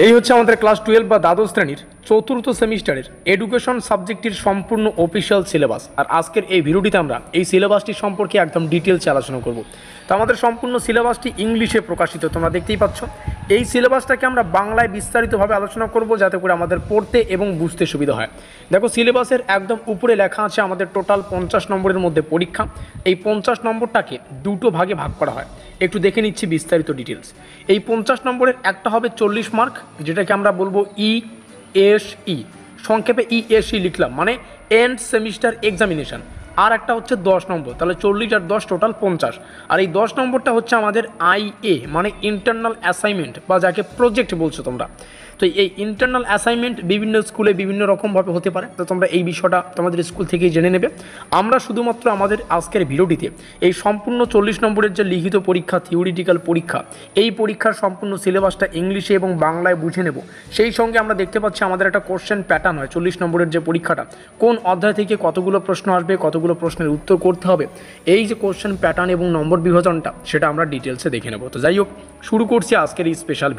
এই হচ্ছে আমাদের ক্লাস 12 বা দ্বাদশ শ্রেণীর চতুর্থ সেমিস্টারের এডুকেশন সাবজেক্টের সম্পূর্ণ অফিসিয়াল সিলেবাস। আর আজকের এই ভিডিওটিতে আমরা এই সিলেবাসটি সম্পর্কে একদম ডিটেলসে আলোচনা করব। তো আমাদের সম্পূর্ণ সিলেবাসটি ইংলিশে প্রকাশিত, তোমরা দেখতেই পাচ্ছ। এই সিলেবাসটাকে আমরা বাংলায় বিস্তারিতভাবে আলোচনা করব যাতে করে আমাদের পড়তে এবং বুঝতে সুবিধা হয়। দেখো, সিলেবাসের একদম উপরে লেখা আছে আমাদের টোটাল 50 নম্বরের মধ্যে পরীক্ষা। এই 50 নম্বরটাকে দুটো ভাগে ভাগ করা হয়। একটু দেখে নিচ্ছি বিস্তারিত ডিটেলস। এই 50 নম্বরের একটা হবে 40 মার্ক, যেটাকে আমরা বলবো ESE, সংক্ষেপে ESE লিখলাম, মানে এন্ড সেমিস্টার এক্সামিনেশন। আর একটা হচ্ছে 10 নম্বর, তাহলে 40 আর 10 টোটাল 50। আর এই 10 নম্বরটা হচ্ছে আমাদের IA, মানে ইন্টারনাল অ্যাসাইনমেন্ট বা যাকে প্রজেক্ট বলছো তোমরা। তো এই ইন্টারনাল অ্যাসাইনমেন্ট বিভিন্ন স্কুলে বিভিন্ন রকমভাবে হতে পারে, তো তোমরা এই বিষয়টা তোমাদের স্কুল থেকেই জেনে নেবে। আমরা শুধুমাত্র আমাদের আজকের ভিডিওটিতে এই সম্পূর্ণ 40 নম্বরের যে লিখিত পরীক্ষা, থিওরিটিক্যাল পরীক্ষা, এই পরীক্ষার সম্পূর্ণ সিলেবাসটা ইংলিশে এবং বাংলায় বুঝে নেব। সেই সঙ্গে আমরা দেখতে পাচ্ছি আমাদের একটা কোশ্চেন প্যাটার্ন হয় 40 নম্বরের যে পরীক্ষাটা, কোন অধ্যায় থেকে কতগুলো প্রশ্ন আসবে, কতগুলো প্রশ্নের উত্তর করতে হবে, এই যে কোশ্চেন প্যাটার্ন এবং নম্বর বিভাজনটা, সেটা আমরা ডিটেলসে দেখে নেব। তো যাই হোক, শুরু করছি আজকের এই স্পেশাল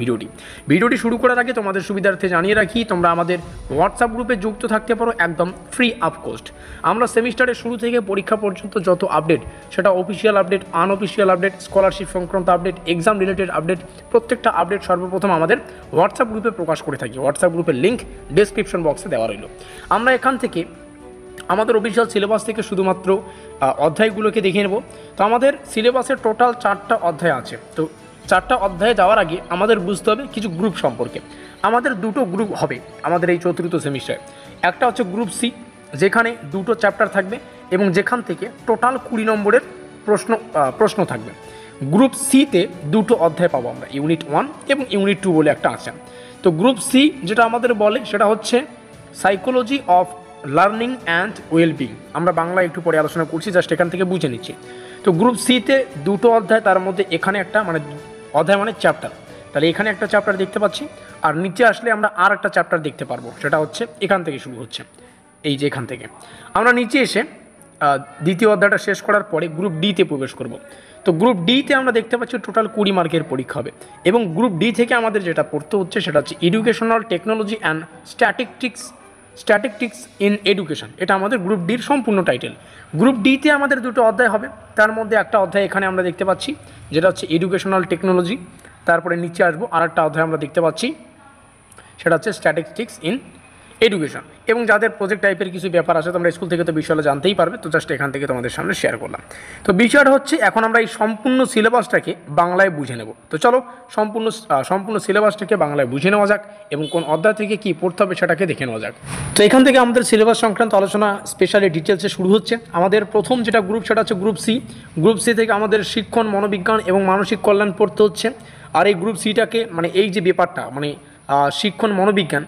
ভিডিওটি শুরু করার আগে তোমাদের সুবিধার্থে জানিয়ে রাখি, তোমরা আমাদের হোয়াটসঅ্যাপ গ্রুপে যুক্ত থাকতে পারো একদম ফ্রি অফ কস্ট। আমরা সেমিস্টারের শুরু থেকে পরীক্ষা পর্যন্ত যত আপডেট, সেটা official update, unofficial update, scholarship সংক্রান্ত আপডেট, এক্সাম রিলেটেড আপডেট, প্রত্যেকটা আপডেট সর্বপ্রথম আমাদের হোয়াটসঅ্যাপ গ্রুপে প্রকাশ করে থাকি। হোয়াটসঅ্যাপ গ্রুপের লিঙ্ক ডেসক্রিপশন বক্সে দেওয়া রইল। আমরা এখান থেকে আমাদের অফিসিয়াল সিলেবাস থেকে শুধুমাত্র অধ্যায়গুলোকে দেখে নেব। তো আমাদের সিলেবাসের টোটাল 4টা অধ্যায় আছে। তো 4টা অধ্যায়ে যাওয়ার আগে আমাদের বুঝতে হবে কিছু গ্রুপ সম্পর্কে। আমাদের দুটো গ্রুপ হবে আমাদের এই চতুর্থ সেমিস্টারে। একটা হচ্ছে গ্রুপ সি, যেখানে দুটো চ্যাপ্টার থাকবে এবং যেখান থেকে টোটাল 20 নম্বরের প্রশ্ন থাকবে। গ্রুপ সিতে দুটো অধ্যায় পাবো আমরা, ইউনিট 1 এবং ইউনিট 2 বলে একটা আছে। তো গ্রুপ সি যেটা আমাদের বলে সেটা হচ্ছে psychology of learning and wellbeing. আমরা বাংলা একটু পরে আলোচনা করছি, জাস্ট এখান থেকে বুঝে নিচ্ছি। তো গ্রুপ সিতে দুটো অধ্যায়, তার মধ্যে এখানে একটা, মানে অধ্যায় মানে চ্যাপ্টার, তাহলে এখানে একটা চ্যাপ্টার দেখতে পাচ্ছি। আর নিচে আসলে আমরা আর একটা চ্যাপ্টার দেখতে পারবো, সেটা হচ্ছে এখান থেকে শুরু হচ্ছে, এই যে এখান থেকে। আমরা নিচে এসে দ্বিতীয় অধ্যায়টা শেষ করার পরে গ্রুপ ডিতে প্রবেশ করব। তো গ্রুপ ডিতে আমরা দেখতে পাচ্ছি টোটাল 20 মার্কের পরীক্ষা হবে। এবং গ্রুপ ডি থেকে আমাদের যেটা পড়তে হচ্ছে সেটা হচ্ছে educational technology and statistics in education. এটা আমাদের গ্রুপ ডির সম্পূর্ণ টাইটেল। গ্রুপ ডিতে আমাদের দুটো অধ্যায় হবে, তার মধ্যে একটা অধ্যায় এখানে আমরা দেখতে পাচ্ছি যেটা হচ্ছে এডুকেশনাল টেকনোলজি। তারপরে নিচে আসবো, আর একটা অধ্যায় আমরা দেখতে পাচ্ছি সেটা হচ্ছে স্ট্যাটিস্টিক্স ইন এডুকেশন। এবং যাদের প্রজেক্ট টাইপের কিছু ব্যাপার আছে, তোমরা স্কুল থেকে তো বিষয়টা জানতেই পারবে, তো জাস্ট এখান থেকে তোমাদের সামনে শেয়ার করলাম। তো বিষয়টা হচ্ছে এখন আমরা এই সম্পূর্ণ সিলেবাসটাকে বাংলায় বুঝে নেব। তো চলো সম্পূর্ণ সিলেবাসটাকে বাংলায় বুঝে নেওয়া যাক এবং কোন অধ্যায় থেকে কী পড়তে হবে সেটাকে দেখে নেওয়া যাক। তো এখান থেকে আমাদের সিলেবাস সংক্রান্ত আলোচনা স্পেশালি ডিটেলসে শুরু হচ্ছে। আমাদের প্রথম যেটা গ্রুপ, সেটা হচ্ছে গ্রুপ সি। গ্রুপ সি থেকে আমাদের শিক্ষণ, মনোবিজ্ঞান এবং মানসিক কল্যাণ পড়তে হচ্ছে। আর এই গ্রুপ সিটাকে, মানে এই যে ব্যাপারটা, মানে শিক্ষণ, মনোবিজ্ঞান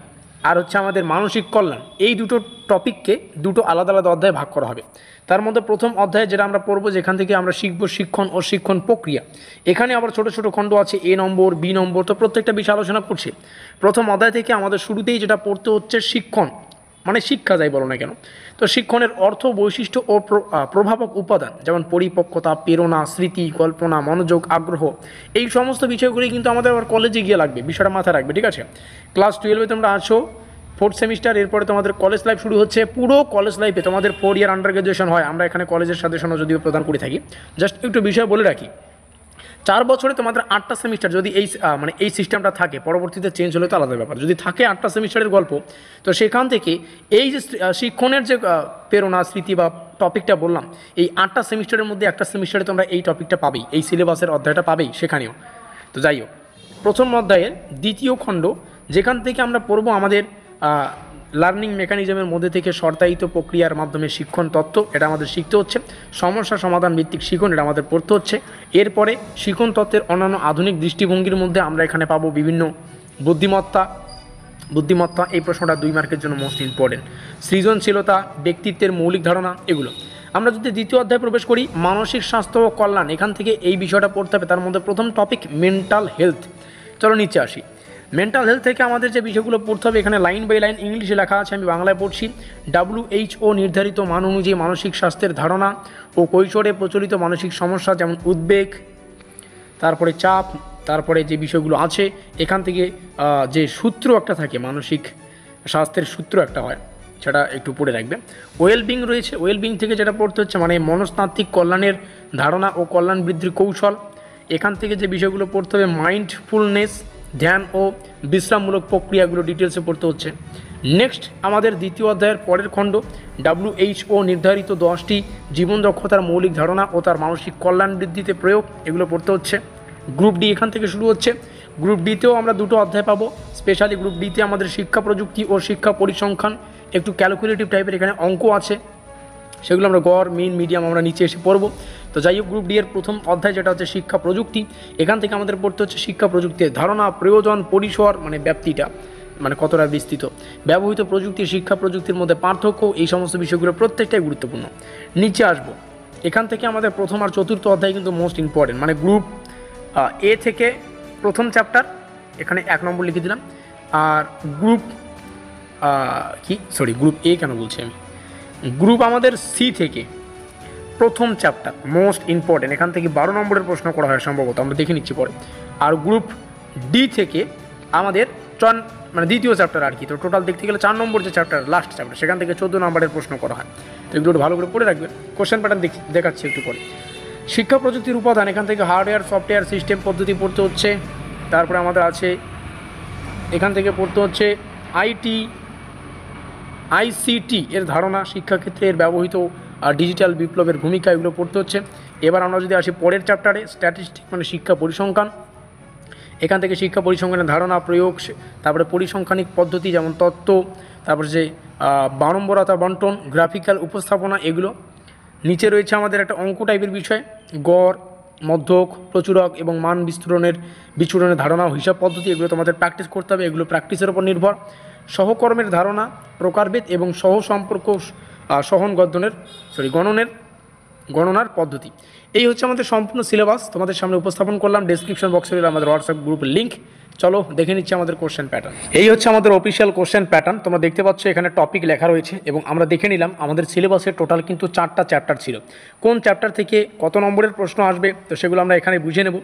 আর হচ্ছে আমাদের মানসিক কল্যাণ, এই দুটো টপিককে দুটো আলাদা আলাদা অধ্যায়ে ভাগ করা হবে। তার মধ্যে প্রথম অধ্যায়ে যেটা আমরা পড়বো, যেখান থেকে আমরা শিখবো শিক্ষণ ও শিক্ষণ প্রক্রিয়া। এখানে আবার ছোটো ছোটো খণ্ড আছে, A নম্বর, B নম্বর, তো প্রত্যেকটা বিষয় আলোচনা করছি। প্রথম অধ্যায় থেকে আমাদের শুরুতেই যেটা পড়তে হচ্ছে শিক্ষণ, মানে শিক্ষা যাই বলো না কেন। তো শিক্ষণের অর্থ, বৈশিষ্ট্য ও প্রভাবক উপাদান, যেমন পরিপক্কতা, প্রেরণা, স্মৃতি, কল্পনা, মনোযোগ, আগ্রহ, এই সমস্ত বিষয়গুলি কিন্তু আমাদের আবার কলেজে গিয়ে লাগবে, বিষয়টা মাথায় রাখবে, ঠিক আছে। ক্লাস 12-এ তোমরা আছো, 4th সেমিস্টার, এরপরে তোমাদের কলেজ লাইফ শুরু হচ্ছে। পুরো কলেজ লাইফে তোমাদের 4 ইয়ার আন্ডার গ্র্যাজুয়েশন হয়। আমরা এখানে কলেজের সাজেশনও যদিও প্রদান করে থাকি। জাস্ট একটু বিষয় বলে রাখি, 4 বছরে তোমাদের 8টা সেমিস্টার যদি এই সিস্টেমটা থাকে, পরবর্তীতে চেঞ্জ হলে তো আলাদা ব্যাপার। যদি থাকে 8টা সেমিস্টারের গল্প, তো সেখান থেকে এই যে শিক্ষণের যে প্রেরণা, স্মৃতি বা টপিকটা বললাম, এই 8টা সেমিস্টারের মধ্যে একটা সেমিস্টারে তোমরা এই টপিকটা পাবেই, এই সিলেবাসের অধ্যায়টা পাবেই সেখানেও। তো যাই হোক, প্রথম অধ্যায়ের দ্বিতীয় খণ্ড, যেখান থেকে আমরা পড়বো আমাদের লার্নিং মেকানিজমের মধ্যে থেকে শর্তায়িত প্রক্রিয়ার মাধ্যমে শিক্ষণ তত্ত্ব, এটা আমাদের শিখতে হচ্ছে। সমস্যা সমাধান ভিত্তিক শিক্ষণ, এটা আমাদের পড়তে হচ্ছে। এরপরে শিক্ষণ তত্ত্বের অন্যান্য আধুনিক দৃষ্টিভঙ্গির মধ্যে আমরা এখানে পাবো বিভিন্ন বুদ্ধিমত্তা, এই প্রশ্নটা 2 মার্কের জন্য মোস্ট ইম্পর্টেন্ট। সৃজনশীলতা, ব্যক্তিত্বের মৌলিক ধারণা, এগুলো। আমরা যদি দ্বিতীয় অধ্যায়ে প্রবেশ করি, মানসিক স্বাস্থ্য ও কল্যাণ, এখান থেকে এই বিষয়টা পড়তে হবে। তার মধ্যে প্রথম টপিক মেন্টাল হেলথ। চলো নিচে আসি। মেন্টাল হেলথ থেকে আমাদের যে বিষয়গুলো পড়তে হবে, এখানে লাইন বাই লাইন ইংলিশে লেখা আছে, আমি বাংলায় পড়ছি। WHO নির্ধারিত মান অনুযায়ী মানসিক স্বাস্থ্যের ধারণা ও কৈশোরে প্রচলিত মানসিক সমস্যা, যেমন উদ্বেগ, তারপরে চাপ, তারপরে যে বিষয়গুলো আছে এখান থেকে যে সূত্র একটা থাকে, মানসিক স্বাস্থ্যের সূত্র একটা হয়, সেটা একটু পড়ে রাখবে। ওয়েলবিং রয়েছে, ওয়েলবিং থেকে যেটা পড়তে হচ্ছে মানে মনস্তাত্ত্বিক কল্যাণের ধারণা ও কল্যাণ বৃদ্ধির কৌশল। এখান থেকে যে বিষয়গুলো পড়তে হবে মাইন্ডফুলনেস, ধ্যান ও বিশ্রামমূলক প্রক্রিয়াগুলো ডিটেলসে পড়তে হচ্ছে। নেক্সট আমাদের দ্বিতীয় অধ্যায়ের পরের খণ্ড WHO নির্ধারিত 10টি জীবন দক্ষতার মৌলিক ধারণা ও তার মানসিক কল্যাণ বৃদ্ধিতে প্রয়োগ, এগুলো পড়তে হচ্ছে। গ্রুপ ডি এখান থেকে শুরু হচ্ছে। গ্রুপ ডিতেও আমরা দুটো অধ্যায় পাবো। স্পেশালি গ্রুপ ডিতে আমাদের শিক্ষা প্রযুক্তি ও শিক্ষা পরিসংখ্যান, একটু ক্যালকুলেটিভ টাইপের এখানে অঙ্ক আছে, সেগুলো আমরা গড় মিন মিডিয়াম আমরা নিচে এসে পড়বো। তো যাই হোক, গ্রুপ ডি এর প্রথম অধ্যায় যেটা হচ্ছে শিক্ষা প্রযুক্তি, এখান থেকে আমাদের পড়তে হচ্ছে শিক্ষা প্রযুক্তির ধারণা, প্রয়োজন, পরিসর মানে ব্যাপ্তিটা মানে কতটা বিস্তৃত, ব্যবহৃত প্রযুক্তি, শিক্ষা প্রযুক্তির মধ্যে পার্থক্য, এই সমস্ত বিষয়গুলো প্রত্যেকটাই গুরুত্বপূর্ণ। নিচে আসবো, এখান থেকে আমাদের প্রথম আর চতুর্থ অধ্যায় কিন্তু মোস্ট ইম্পর্টেন্ট, মানে গ্রুপ এ থেকে প্রথম চ্যাপ্টার, এখানে 1 নম্বর লিখে দিলাম। আর গ্রুপ গ্রুপ এ কেন বলছি আমি, গ্রুপ আমাদের সি থেকে প্রথম চ্যাপ্টার মোস্ট ইম্পর্টেন্ট, এখান থেকে 12 নম্বরের প্রশ্ন করা হয় সম্ভবত, আমরা দেখে নিচ্ছি পরে। আর গ্রুপ ডি থেকে আমাদের মানে দ্বিতীয় চ্যাপ্টার আর কি, তো টোটাল দেখতে গেলে 4 নম্বর যে চ্যাপ্টার, লাস্ট চ্যাপ্টার, সেখান থেকে 14 নম্বরের প্রশ্ন করা হয়। তো এগুলো ভালো করে পড়ে রাখবেন, কোশ্চেন প্যাটার্ন দেখাচ্ছি একটু পরে। শিক্ষা প্রযুক্তির উপাদান, এখান থেকে হার্ডওয়্যার, সফটওয়্যার, সিস্টেম পদ্ধতি পড়তে হচ্ছে। তারপরে আমাদের আছে এখান থেকে পড়তে হচ্ছে ICT এর ধারণা, শিক্ষাক্ষেত্রে এর ব্যবহৃত ডিজিটাল বিপ্লবের ভূমিকা, এগুলো পড়তে হচ্ছে। এবার আমরা যদি আসি পরের চ্যাপ্টারে স্ট্যাটিস্টিক মানে শিক্ষা পরিসংখ্যান, এখান থেকে শিক্ষা পরিসংখ্যানের ধারণা, প্রয়োগ, তারপরে পরিসংখ্যানিক পদ্ধতি যেমন তত্ত্ব, তারপরে যে বারম্বরতা বন্টন, গ্রাফিক্যাল উপস্থাপনা, এগুলো। নিচে রয়েছে আমাদের একটা অঙ্ক টাইপের বিষয়, গড়, মধ্যক, প্রচুরক এবং মান বিচূরণের ধারণা ও হিসাব পদ্ধতি, এগুলো তোমাদের প্র্যাকটিস করতে হবে, এগুলো প্র্যাকটিসের উপর নির্ভর। সহকর্মের ধারণা, প্রকারভেদ এবং সহ সম্পর্ক গণনার পদ্ধতি। এই হচ্ছে আমাদের সম্পূর্ণ সিলেবাস তোমাদের সামনে উপস্থাপন করলাম। ডেসক্রিপশন বক্সে আমাদের হোয়াটসঅ্যাপ গ্রুপের লিঙ্ক। চলো দেখে নিচ্ছি আমাদের কোশ্চেন প্যাটার্ন। এই হচ্ছে আমাদের অফিসিয়াল কোশ্চেন প্যাটার্ন, তোমরা দেখতে পাচ্ছ এখানে টপিক লেখা রয়েছে এবং আমরা দেখে নিলাম আমাদের সিলেবাসের টোটাল কিন্তু 4টা চ্যাপ্টার ছিল। কোন চ্যাপ্টার থেকে কত নম্বরের প্রশ্ন আসবে তো সেগুলো আমরা এখানে বুঝে নেব।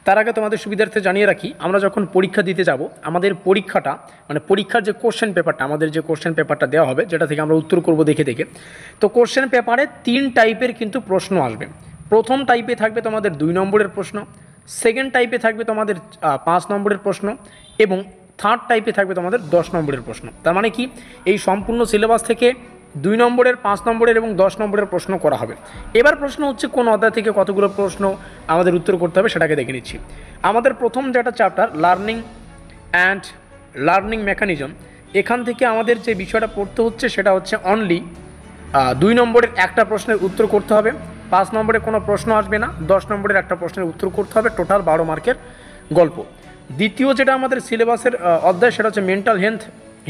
তার আগে তোমাদের সুবিধার্থে জানিয়ে রাখি, আমরা যখন পরীক্ষা দিতে যাব, আমাদের পরীক্ষাটা মানে পরীক্ষার যে কোশ্চেন পেপারটা, আমাদের যে কোশ্চেন পেপারটা দেওয়া হবে, যেটা থেকে আমরা উত্তর করব দেখে দেখে, তো কোশ্চেন পেপারে 3 টাইপের কিন্তু প্রশ্ন আসবে। প্রথম টাইপে থাকবে তোমাদের 2 নম্বরের প্রশ্ন, সেকেন্ড টাইপে থাকবে তোমাদের 5 নম্বরের প্রশ্ন এবং থার্ড টাইপে থাকবে তোমাদের 10 নম্বরের প্রশ্ন। তার মানে কি, এই সম্পূর্ণ সিলেবাস থেকে 2 নম্বরের, 5 নম্বরের এবং 10 নম্বরের প্রশ্ন করা হবে। এবার প্রশ্ন হচ্ছে কোন অধ্যায় থেকে কতগুলো প্রশ্ন আমাদের উত্তর করতে হবে সেটাকে দেখে নিচ্ছি। আমাদের প্রথম যেটা চ্যাপ্টার লার্নিং মেকানিজম, এখান থেকে আমাদের যে বিষয়টা পড়তে হচ্ছে সেটা হচ্ছে অনলি 2 নম্বরের একটা প্রশ্নের উত্তর করতে হবে, 5 নম্বরে কোনো প্রশ্ন আসবে না, 10 নম্বরের একটা প্রশ্নের উত্তর করতে হবে, টোটাল 12 মার্কের গল্প। দ্বিতীয় যেটা আমাদের সিলেবাসের অধ্যায় সেটা হচ্ছে মেন্টাল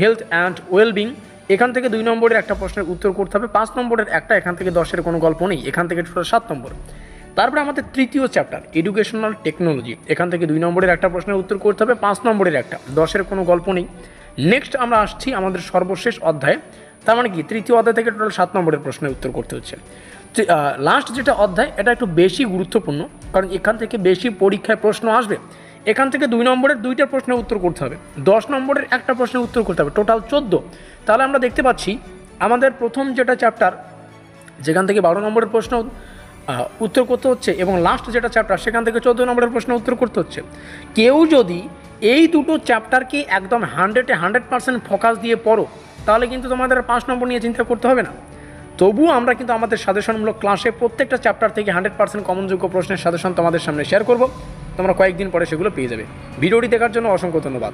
হেলথ অ্যান্ড ওয়েলবিং, এখান থেকে 2 নম্বরের একটা প্রশ্নের উত্তর করতে হবে, 5 নম্বরের একটা, এখান থেকে 10-এর কোনো গল্প নেই, এখান থেকে টোটাল 7 নম্বর। তারপরে আমাদের তৃতীয় চ্যাপ্টার এডুকেশনাল টেকনোলজি, এখান থেকে 2 নম্বরের একটা প্রশ্নের উত্তর করতে হবে, 5 নম্বরের একটা, 10-এর কোনো গল্প নেই। নেক্সট আমরা আসছি আমাদের সর্বশেষ অধ্যায়ে, তার মানে কি তৃতীয় অধ্যায় থেকে টোটাল 7 নম্বরের প্রশ্নের উত্তর করতে হচ্ছে। লাস্ট যেটা অধ্যায় এটা একটু বেশি গুরুত্বপূর্ণ, কারণ এখান থেকে বেশি পরীক্ষায় প্রশ্ন আসবে। এখান থেকে 2 নম্বরের 2টা প্রশ্নের উত্তর করতে হবে, 10 নম্বরের একটা প্রশ্নের উত্তর করতে হবে, টোটাল 14। তাহলে আমরা দেখতে পাচ্ছি আমাদের প্রথম যেটা চ্যাপ্টার যেখান থেকে 12 নম্বরের প্রশ্ন উত্তর করতে হচ্ছে এবং লাস্ট যেটা চ্যাপ্টার সেখান থেকে 14 নম্বরের প্রশ্ন উত্তর করতে হচ্ছে। কেউ যদি এই দুটো চ্যাপ্টারকে একদম 100% ফোকাস দিয়ে পড়ো তাহলে কিন্তু তোমাদের 5 নম্বর নিয়ে চিন্তা করতে হবে না। তবুও আমরা কিন্তু আমাদের সাজেশনমূলক ক্লাসে প্রত্যেকটা চ্যাপ্টার থেকে 100% কমনযোগ্য প্রশ্নের সাজেশন তোমাদের সামনে শেয়ার করব, তোমরা কয়েকদিন পরে সেগুলো পেয়ে যাবে। ভিডিওটি দেখার জন্য অসংখ্য ধন্যবাদ।